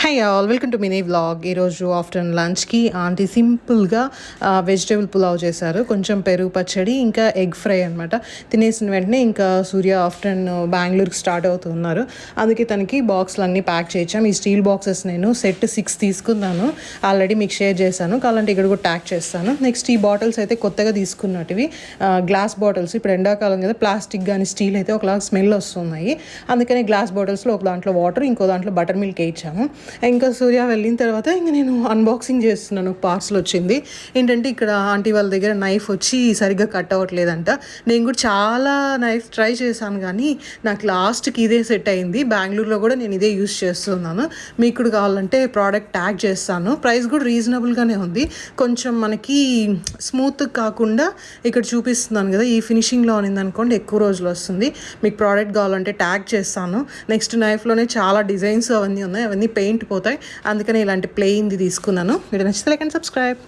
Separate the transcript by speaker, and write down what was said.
Speaker 1: High all welcome to mini vlog. ఈరోజు afternoon లంచ్కి aunty సింపుల్గా వెజిటేబుల్ పులావ్ చేశారు. కొంచెం పెరుగు పచ్చడి ఇంకా ఎగ్ ఫ్రై అనమాట. తినేసిన వెంటనే ఇంకా సూర్య ఆఫ్టర్నూన్ బెంగళూరుకి స్టార్ట్ అవుతున్నారు. అందుకే తనకి బాక్స్లు అన్నీ ప్యాక్ చేయించాం. ఈ స్టీల్ బాక్సెస్ నేను సెట్ 6 తీసుకున్నాను. ఆల్రెడీ మీకు షేర్ చేశాను, కావాలంటే ఇక్కడ కూడా ట్యాగ్ చేస్తాను. నెక్స్ట్ ఈ బాటిల్స్ అయితే కొత్తగా తీసుకున్నట్టువి గ్లాస్ బాటిల్స్. ఇప్పుడు ఎండాకాలం కదా, ప్లాస్టిక్ కానీ స్టీల్ అయితే ఒకలాగా స్మెల్ వస్తున్నాయి. అందుకని గ్లాస్ బాటిల్స్లో ఒక దాంట్లో వాటర్, ఇంకో దాంట్లో బటర్ మిల్క్ వేయించాము. ఇంకా సూర్య వెళ్ళిన తర్వాత ఇంకా నేను అన్బాక్సింగ్ చేస్తున్నాను. పార్సల్ వచ్చింది. ఏంటంటే ఇక్కడ ఆంటీ వాళ్ళ దగ్గర నైఫ్ వచ్చి సరిగ్గా కట్ అవ్వట్లేదంట. నేను కూడా చాలా నైఫ్ ట్రై చేశాను, కానీ నాకు లాస్ట్కి ఇదే సెట్ అయింది. బెంగళూరులో కూడా నేను ఇదే యూస్ చేస్తున్నాను. మీకు కూడా కావాలంటే ప్రోడక్ట్ ట్యాగ్ చేస్తాను. ప్రైస్ కూడా రీజనబుల్గానే ఉంది. కొంచెం మనకి స్మూత్ కాకుండా ఇక్కడ చూపిస్తున్నాను కదా, ఈ ఫినిషింగ్లో ఉంది అనుకోండి, ఎక్కువ రోజులు వస్తుంది. మీకు ప్రోడక్ట్ కావాలంటే ట్యాగ్ చేస్తాను. నెక్స్ట్ నైఫ్లోనే చాలా డిజైన్స్ అవన్నీ ఉన్నాయి, అవన్నీ పెయింట్ పోతాయి. అందుకని ఇలాంటి ప్లెయిన్ది తీసుకున్నాను. మీరు నచ్చితే లైక్ అండ్ సబ్స్క్రైబ్.